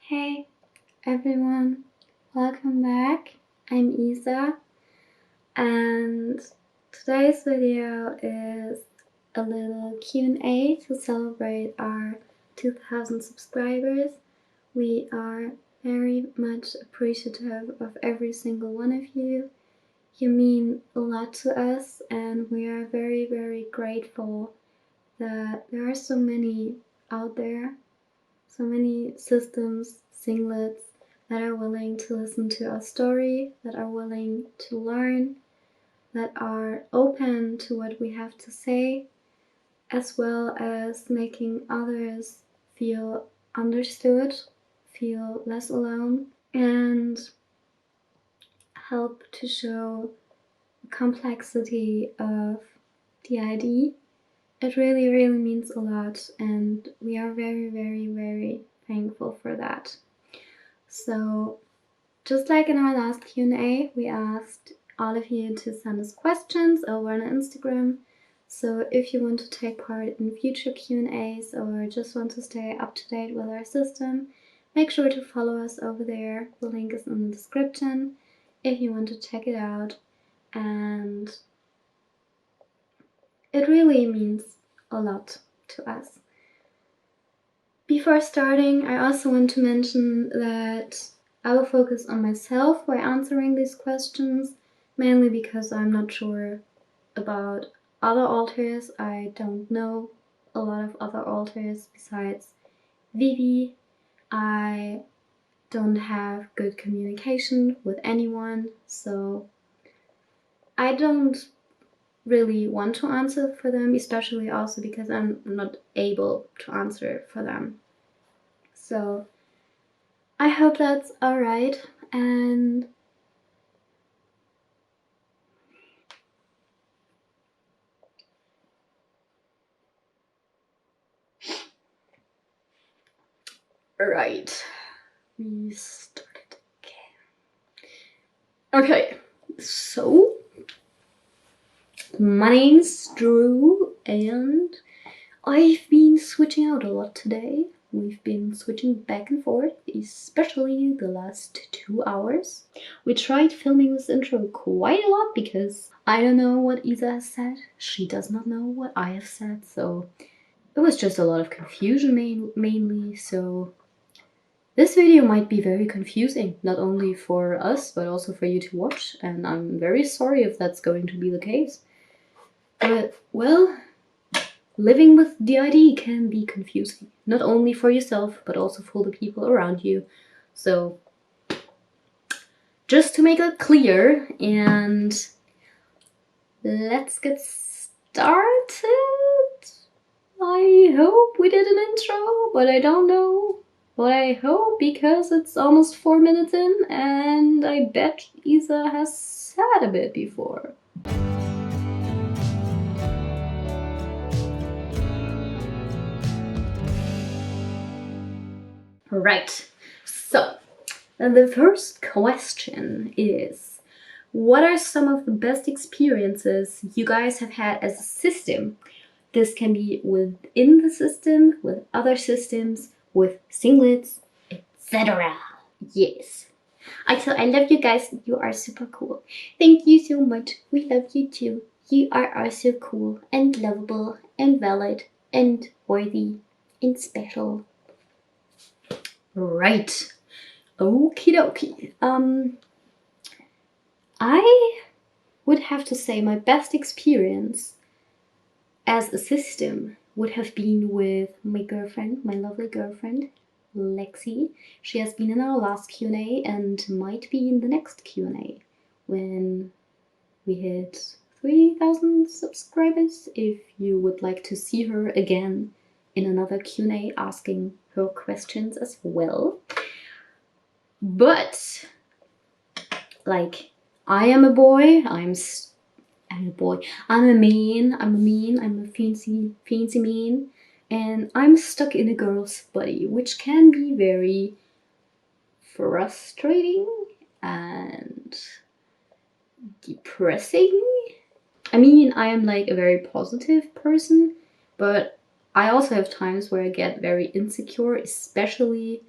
Hey everyone, welcome back. I'm Isa, and today's video is a little Q&A to celebrate our 2,000 subscribers. We are very much appreciative of every single one of you. You mean a lot to us, and we are very, very grateful that there are so many out there. So many systems, singlets that are willing to listen to our story, that are willing to learn, that are open to what we have to say, as well as making others feel understood, feel less alone, and help to show the complexity of DID. It really, really means a lot, and we are very, very, very thankful for that. So, just like in our last Q&A, we asked all of you to send us questions over on Instagram. So if you want to take part in future Q&As or just want to stay up to date with our system, make sure to follow us over there. The link is in the description if you want to check it out. And it really means a lot to us. Before starting, I also want to mention that I will focus on myself while answering these questions, mainly because I'm not sure about other authors. I don't know a lot of other authors besides Vivi. I don't have good communication with anyone, so I don't really want to answer for them, especially also because I'm not able to answer for them. So I hope that's alright, and right, we started again. Okay, so my name's Drew, and I've been switching out a lot today. We've been switching back and forth, especially the last 2 hours. We tried filming this intro quite a lot because I don't know what Isa has said. She does not know what I have said, so it was just a lot of confusion mainly, so this video might be very confusing, not only for us, but also for you to watch, and I'm very sorry if that's going to be the case. But, well, living with DID can be confusing, not only for yourself, but also for the people around you. So, just to make it clear, and let's get started. I hope we did an intro, but I don't know. But I hope, because it's almost 4 minutes in, and I bet Isa has said a bit before. Right, so the first question is, what are some of the best experiences you guys have had as a system? This can be within the system, with other systems, with singlets, etc. Yes. I love you guys. You are super cool. Thank you so much. We love you too. You are also cool and lovable and valid and worthy and special. Right. Okie dokie. I would have to say my best experience as a system would have been with my girlfriend, my lovely girlfriend, Lexi. She has been in our last Q&A and might be in the next Q&A when we hit 3,000 subscribers. If you would like to see her again in another Q&A asking her questions as well. But, like, I am a boy, I'm a boy. I'm a fancy man, and I'm stuck in a girl's body, which can be very frustrating and depressing. I mean, I am like a very positive person, but I also have times where I get very insecure, especially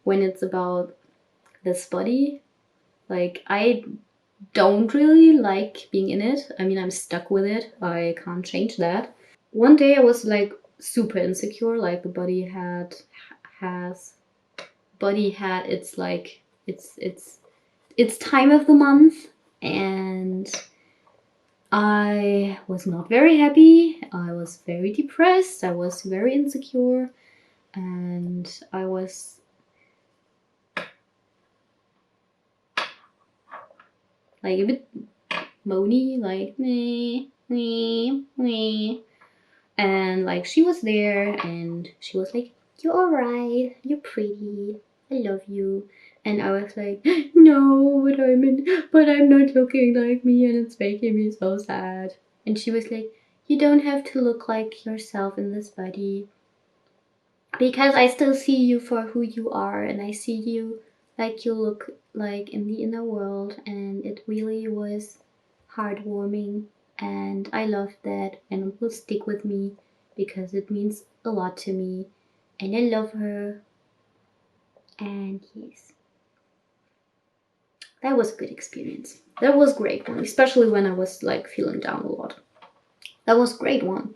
when it's about this body. Like, I don't really like being in it. I mean, I'm stuck with it. I can't change that. One day I was like super insecure, like the body had its like its time of the month, and I was not very happy. I was very depressed. I was very insecure, and I was like a bit moany, like meh. And like she was there, and she was like, "You're alright. You're pretty. I love you." And I was like, "No, but I'm not looking like me, and it's making me so sad." And she was like, "You don't have to look like yourself in this body, because I still see you for who you are, and I see you like you look like in the inner world." And it really was heartwarming, and I love that, and it will stick with me because it means a lot to me, and I love her. And yes, that was a good experience. That was a great one, especially when I was like feeling down a lot. That was a great one.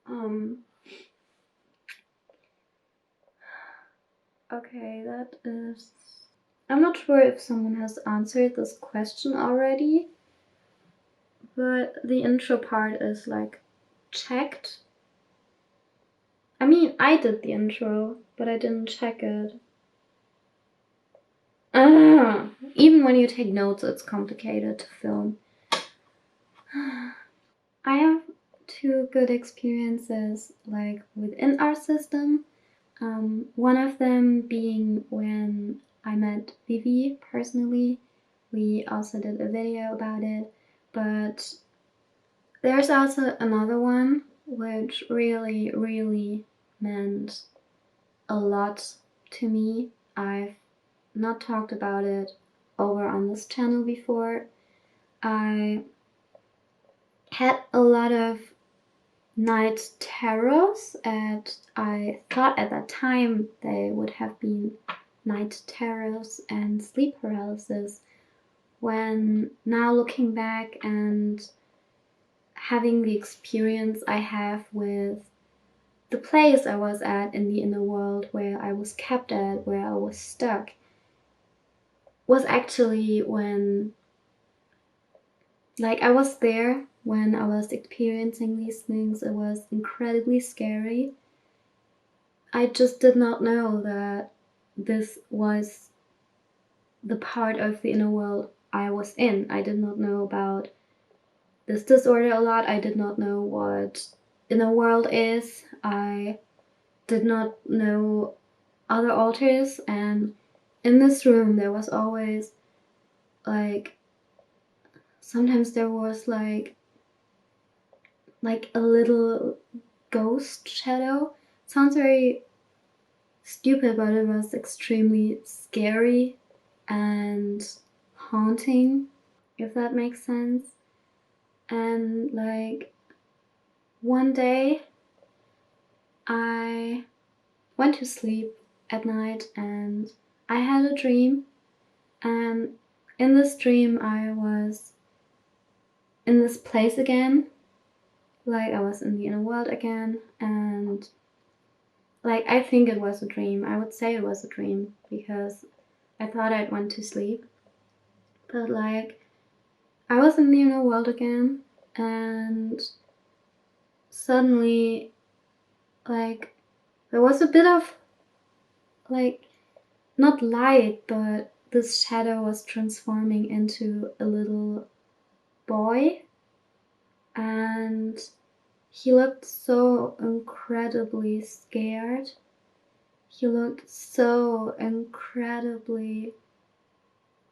Oh, okay, that is... I'm not sure if someone has answered this question already, but the intro part is like checked. I mean, I did the intro, but I didn't check it. Even when you take notes, it's complicated to film. I have two good experiences like within our system. One of them being when I met Vivi personally. We also did a video about it, but there's also another one which really, really meant a lot to me. I've not talked about it over on this channel before. I had a lot of night terrors, and I thought at that time they would have been night terrors and sleep paralysis. When now looking back and having the experience I have with the place I was at in the inner world, where I was kept at, where I was stuck, was actually when, like, I was there when I was experiencing these things. It was incredibly scary. I just did not know that this was the part of the inner world I was in. I did not know about this disorder a lot. I did not know what inner world is. I did not know other altars, and in this room there was always like, sometimes there was like a little ghost shadow. Sounds very stupid, but it was extremely scary and haunting, if that makes sense. And like one day I went to sleep at night and I had a dream, and in this dream I was in this place again, like I was in the inner world again, and like I think it was a dream. I would say it was a dream because I thought I'd went to sleep, but like I was in the inner world again, and suddenly like there was a bit of like, not light, but this shadow was transforming into a little boy, and he looked so incredibly scared. He looked so incredibly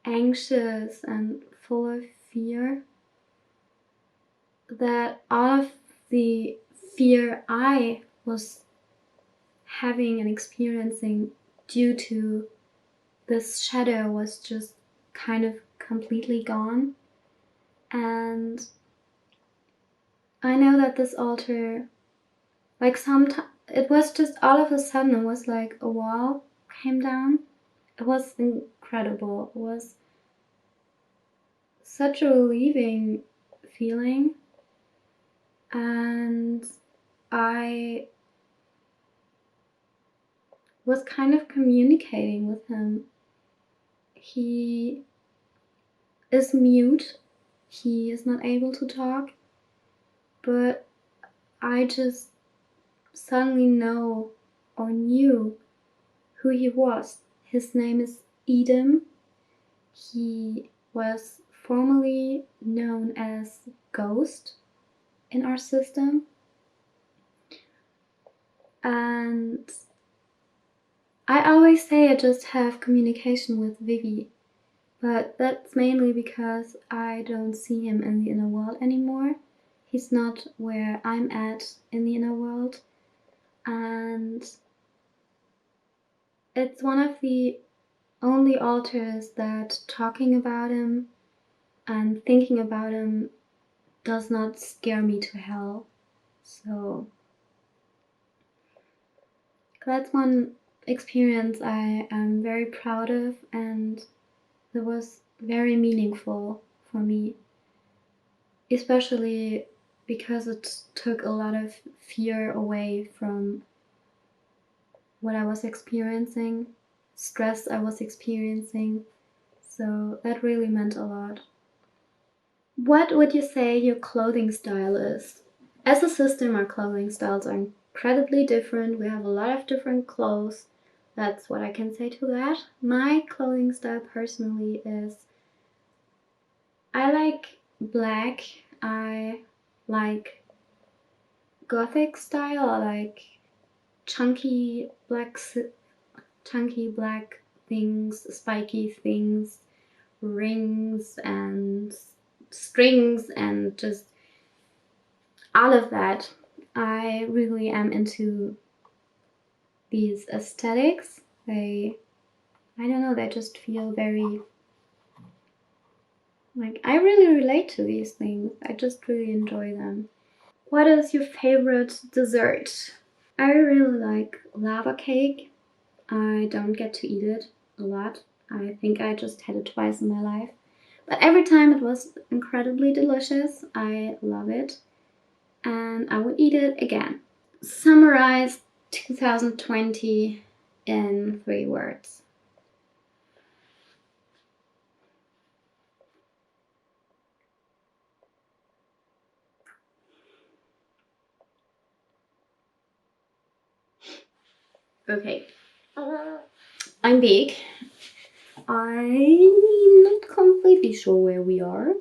anxious and full of fear that out of the fear I was having and experiencing due to this shadow was just kind of completely gone. And I know that this altar, like it was just all of a sudden, it was like a wall came down. It was incredible. It was such a relieving feeling. And I was kind of communicating with him. He is mute. He is not able to talk. But I just suddenly know or knew who he was. His name is Edom. He was formerly known as Ghost in our system. And I always say I just have communication with Vivi, but that's mainly because I don't see him in the inner world anymore. He's not where I'm at in the inner world. And it's one of the only altars that talking about him and thinking about him does not scare me to hell. So that's one experience I am very proud of, and it was very meaningful for me, especially because it took a lot of fear away from what I was experiencing, stress I was experiencing. So that really meant a lot. What would you say your clothing style is? As a system, our clothing styles are incredibly different. We have a lot of different clothes. That's what I can say to that. My clothing style personally is I like black. I like gothic style. I like chunky black things, spiky things, rings and strings and just all of that. I really am into these aesthetics. I don't know, they just feel very, like, I really relate to these things. I just really enjoy them. What is your favorite dessert? I really like lava cake. I don't get to eat it a lot. I think I just had it twice in my life. But every time it was incredibly delicious. I love it. And I would eat it again. Summarize 2020 in 3 words. Okay. I'm big. I'm not completely sure where we are,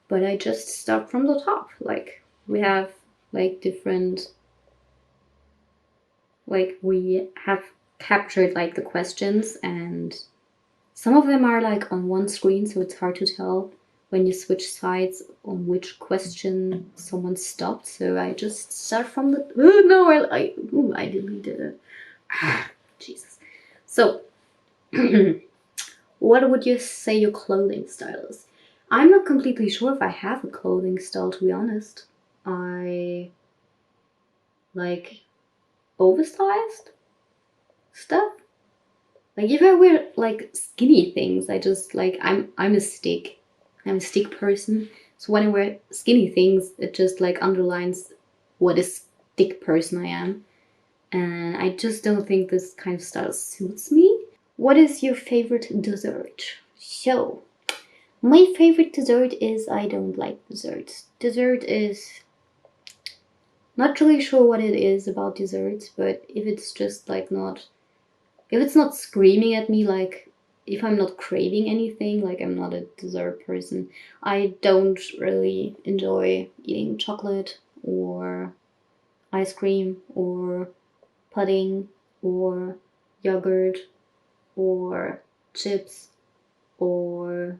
but I just start from the top. Like, we have like different, like, we have captured like the questions, and some of them are like on one screen, so it's hard to tell when you switch sides on which question someone stopped. So I just start from the no, I deleted it. Jesus. So what would you say your clothing style is? I'm not completely sure if I have a clothing style, to be honest. I like oversized stuff. Like if I wear like skinny things, I just like I'm a stick. I'm a stick person. So when I wear skinny things, it just like underlines what a stick person I am. And I just don't think this kind of style suits me. What is your favorite dessert? So, my favorite dessert is I don't like desserts. Dessert is not really sure what it is about desserts, but if it's just like not, if it's not screaming at me, like if I'm not craving anything, like I'm not a dessert person. I don't really enjoy eating chocolate or ice cream or pudding or yogurt or chips or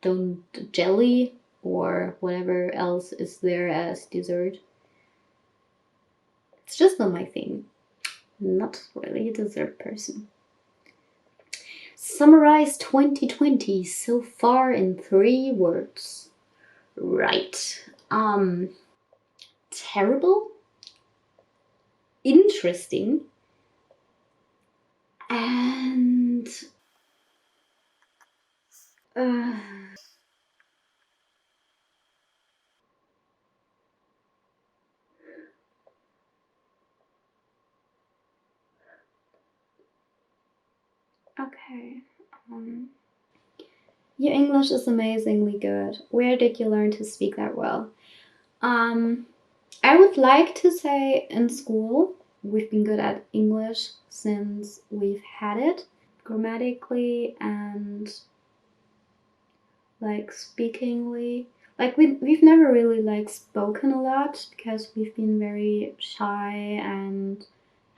don't jelly or whatever else is there as dessert. It's just not my thing. Not really a dessert person. Summarize 2020 so far in 3 words. Right. Terrible, interesting, and okay. Your English is amazingly good. Where did you learn to speak that well? I would like to say in school. We've been good at English since we've had it, grammatically and like speakingly. Like we've never really like spoken a lot because we've been very shy and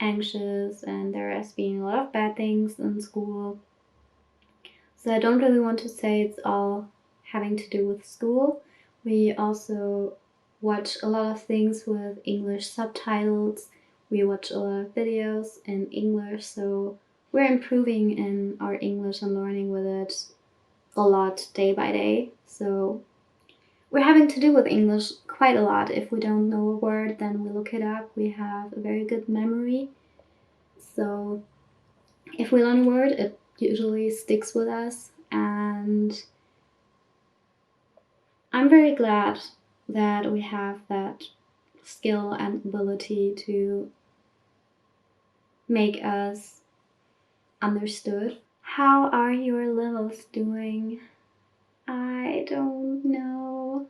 anxious, and there has been a lot of bad things in school. So I don't really want to say it's all having to do with school. We also watch a lot of things with English subtitles. We watch a lot of videos in English, so we're improving in our English and learning with it a lot day by day. So we're having to do with English quite a lot. If we don't know a word, then we look it up. We have a very good memory. So if we learn a word, it usually sticks with us, and I'm very glad that we have that skill and ability to make us understood. How are your littles doing? I don't know.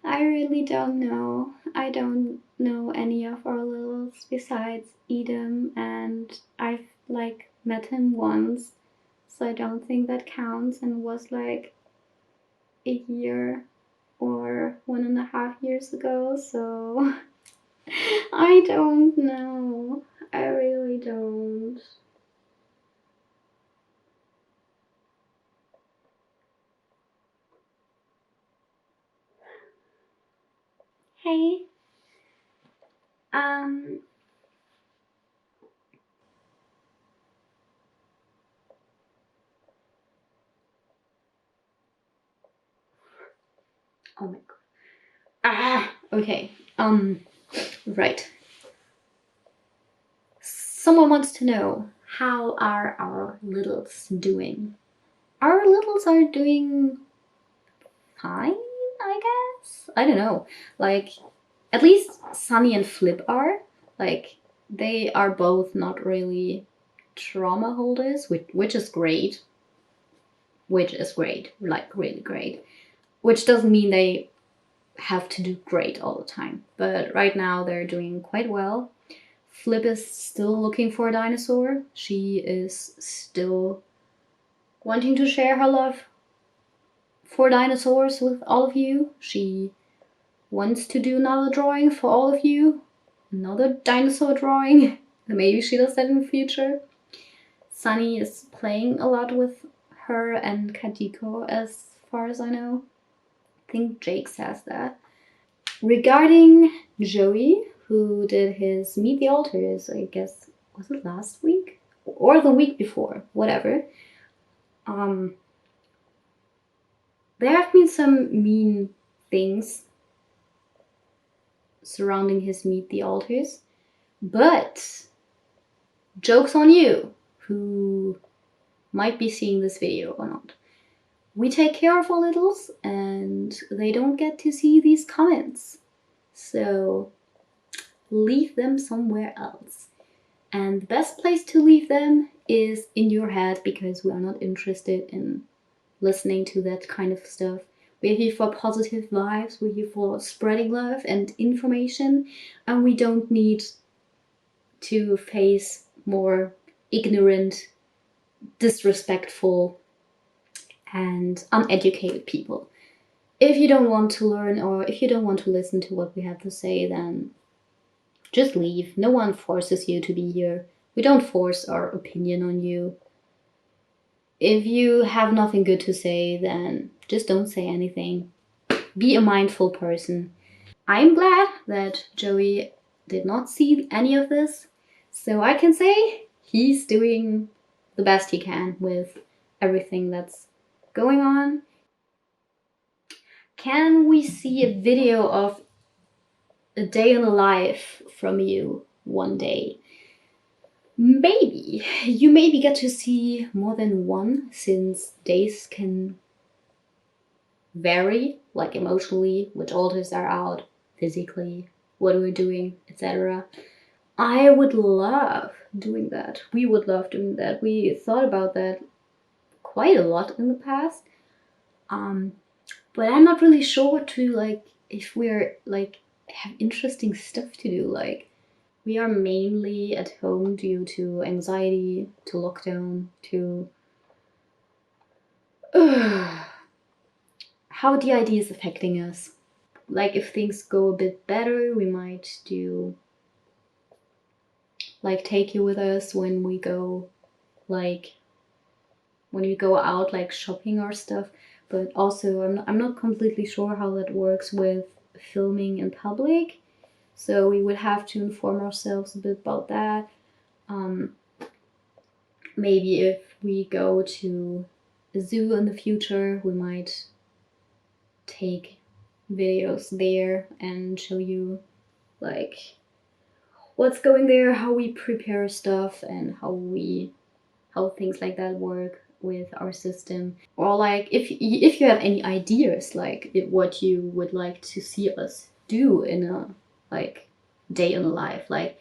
I really don't know. I don't know any of our littles besides Edom, and I've like met him once, so I don't think that counts, and was like a year or 1.5 years ago, so I don't know. I really don't. Hey, um, oh my god. Okay. Right. Someone wants to know, how are our littles doing? Our littles are doing fine, I guess. I don't know. Like, at least Sunny and Flip are. Like, they are both not really trauma holders, which is great. Which is great, like really great. Which doesn't mean they have to do great all the time. But right now they're doing quite well. Flip is still looking for a dinosaur. She is still wanting to share her love for dinosaurs with all of you. She wants to do another drawing for all of you. Another dinosaur drawing. Maybe she does that in the future. Sunny is playing a lot with her and Kadiko, as far as I know. I think Jake says that. Regarding Joey, who did his Meet the Alters, I guess, was it last week? Or the week before, whatever. There have been some mean things surrounding his Meet the Alters, but joke's on you, who might be seeing this video or not. We take care of our littles, and they don't get to see these comments. So leave them somewhere else. And the best place to leave them is in your head, because we are not interested in listening to that kind of stuff. We're here for positive vibes, we're here for spreading love and information, and we don't need to face more ignorant, disrespectful, and uneducated people. If you don't want to learn, or if you don't want to listen to what we have to say, then just leave. No one forces you to be here. We don't force our opinion on you. If you have nothing good to say, then just don't say anything. Be a mindful person. I'm glad that Joey did not see any of this. So I can say he's doing the best he can with everything that's going on. Can we see a video of a day in the life from you one day? Maybe. You maybe get to see more than one, since days can vary, like emotionally, which alters are out, physically, what we're doing, etc. I would love doing that. We would love doing that. We thought about that quite a lot in the past. But I'm not really sure what to, like, if we're like have interesting stuff to do. Like, we are mainly at home due to anxiety, to lockdown, to how DID is affecting us. Like, if things go a bit better, we might do like take you with us when we go, like when we go out, like shopping or stuff. But also I'm not completely sure how that works with filming in public, so we would have to inform ourselves a bit about that. Maybe if we go to a zoo in the future, we might take videos there and show you like what's going there, how we prepare stuff, and how things like that work with our system. Or like if you have any ideas, like what you would like to see us do in a like day in a life, like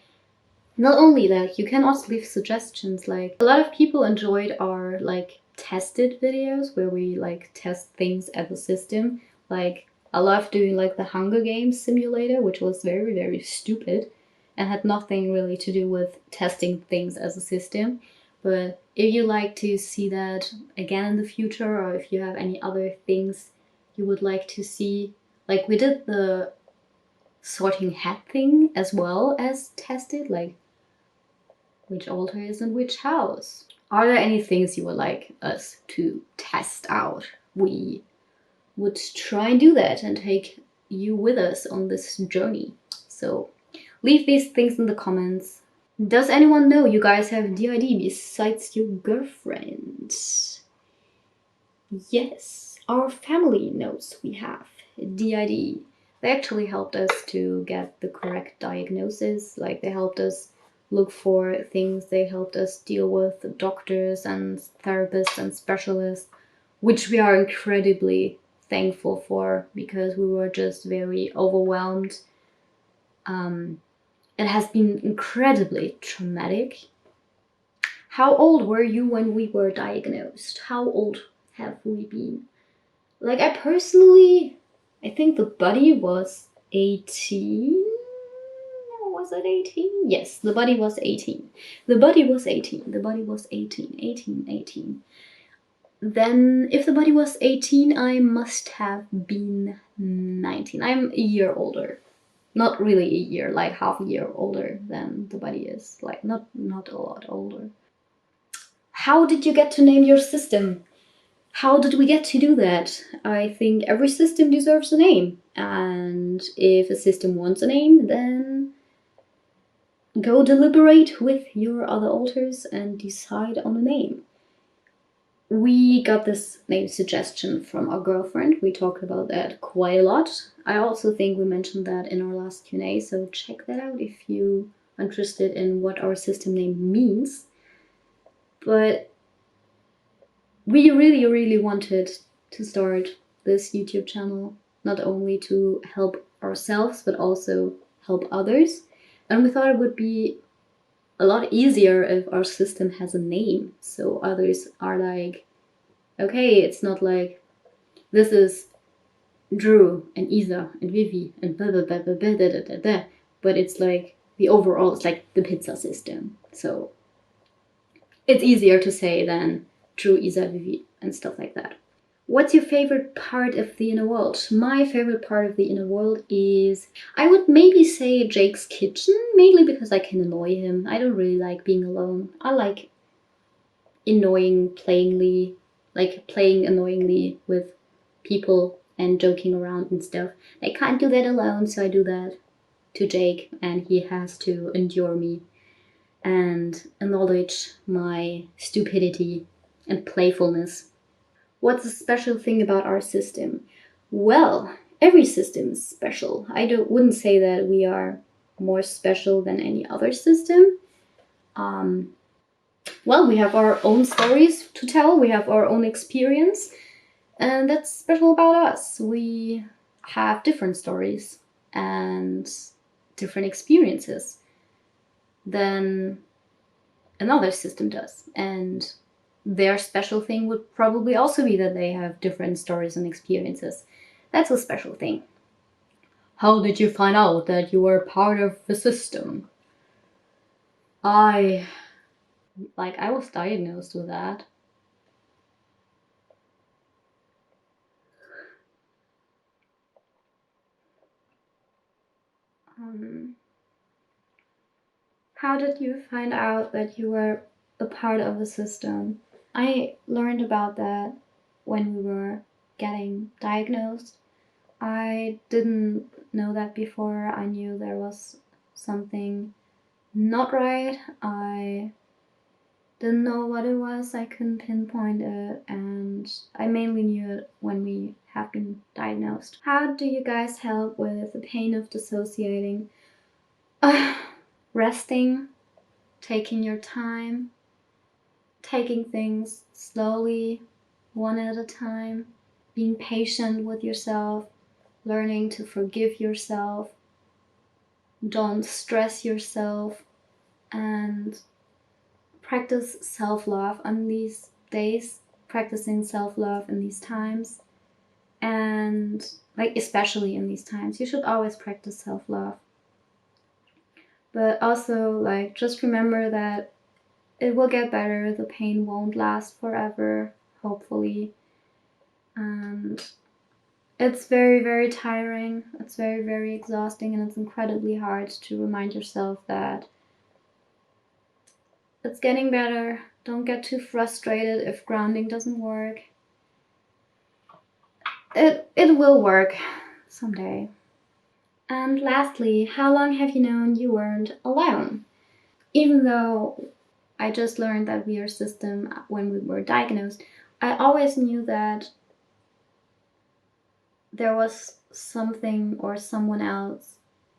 not only that, you can also leave suggestions. Like, a lot of people enjoyed our like tested videos where we like test things as a system. Like, I love doing like the Hunger Games simulator, which was very, very stupid and had nothing really to do with testing things as a system. But if you like to see that again in the future, or if you have any other things you would like to see, like we did the sorting hat thing as well as tested, like which altar is in which house. Are there any things you would like us to test out? We would try and do that and take you with us on this journey. So leave these things in the comments. Does anyone know you guys have DID besides your girlfriend? Yes, our family knows we have DID. They actually helped us to get the correct diagnosis. Like, they helped us look for things, they helped us deal with doctors and therapists and specialists, which we are incredibly thankful for, because we were just very overwhelmed. It has been incredibly traumatic. How old were you when we were diagnosed? How old have we been? Like, I think the buddy was 18. Was it 18? Yes, the buddy was 18. The buddy was 18. The buddy was 18. 18. Then, if the buddy was 18, I must have been 19. I'm a year older. Not really a year, like half a year older than the buddy is. Like, not a lot older. How did you get to name your system? How did we get to do that? I think every system deserves a name. And if a system wants a name, then go deliberate with your other alters and decide on a name. We got this name suggestion from our girlfriend. We talked about that quite a lot. I also think we mentioned that in our last Q&A, so check that out if you are interested in what our system name means. But we really, really wanted to start this YouTube channel, not only to help ourselves, but also help others. And we thought it would be a lot easier if our system has a name, so others are like, okay, it's not like this is Drew and Isa and Vivi and blah blah blah blah blah da, da, da, da. But it's like the overall, it's like the pizza system. So it's easier to say than Drew, Isa, Vivi and stuff like that. What's your favorite part of the inner world? My favorite part of the inner world is, I would maybe say Jake's kitchen, mainly because I can annoy him. I don't really like being alone. I like playing annoyingly with people and joking around and stuff. I can't do that alone, so I do that to Jake, and he has to endure me and acknowledge my stupidity and playfulness. What's the special thing about our system? Well, every system is special. Wouldn't say that we are more special than any other system. Well, we have our own stories to tell, we have our own experience, and that's special about us. We have different stories and different experiences than another system does. And their special thing would probably also be that they have different stories and experiences. That's a special thing. How did you find out that you were part of the system? I was diagnosed with that. How did you find out that you were a part of the system? I learned about that when we were getting diagnosed. I didn't know that before. I knew there was something not right. I didn't know what it was. I couldn't pinpoint it, and I mainly knew it when we have been diagnosed. How do you guys help with the pain of dissociating? Resting, taking your time, taking things slowly, one at a time, being patient with yourself, learning to forgive yourself, don't stress yourself, and practice self-love on these days, practicing self-love in these times, and especially in these times, you should always practice self-love. But also just remember that it will get better, the pain won't last forever, hopefully. And it's very, very tiring, it's very, very exhausting, and it's incredibly hard to remind yourself that it's getting better. Don't get too frustrated if grounding doesn't work. It will work someday. And lastly, how long have you known you weren't alone? Even though I just learned that we are system when we were diagnosed, I always knew that there was something or someone else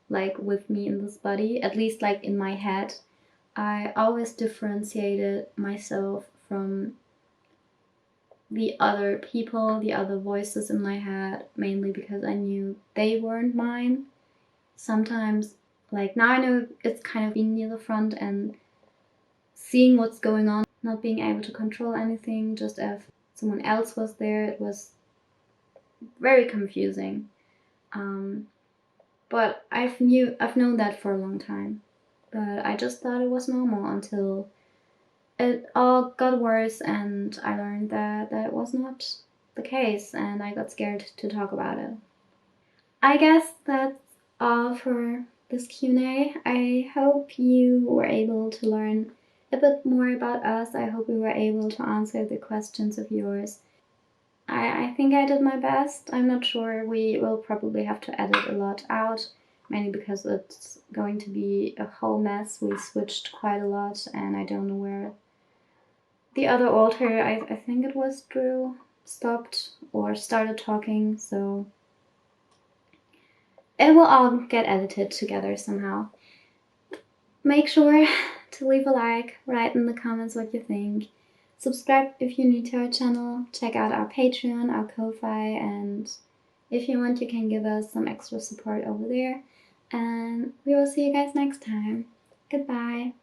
with me in this body, at least in my head. I always differentiated myself from the other people, the other voices in my head, mainly because I knew they weren't mine. Sometimes, now I know it's kind of being near the front and seeing what's going on, not being able to control anything, just if someone else was there. It was very confusing. But I've known that for a long time. But I just thought it was normal until it all got worse, and I learned that that was not the case, and I got scared to talk about it. I guess that's all for this Q&A. I hope you were able to learn a bit more about us. I hope we were able to answer the questions of yours. I think I did my best. I'm not sure. We will probably have to edit a lot out, mainly because it's going to be a whole mess. We switched quite a lot, and I don't know where the other alter, I think it was Drew, stopped or started talking, so it will all get edited together somehow. Make sure to leave a like, write in the comments what you think. Subscribe if you're new to our channel, check out our Patreon, our Ko-Fi, and if you want you can give us some extra support over there. And we will see you guys next time. Goodbye.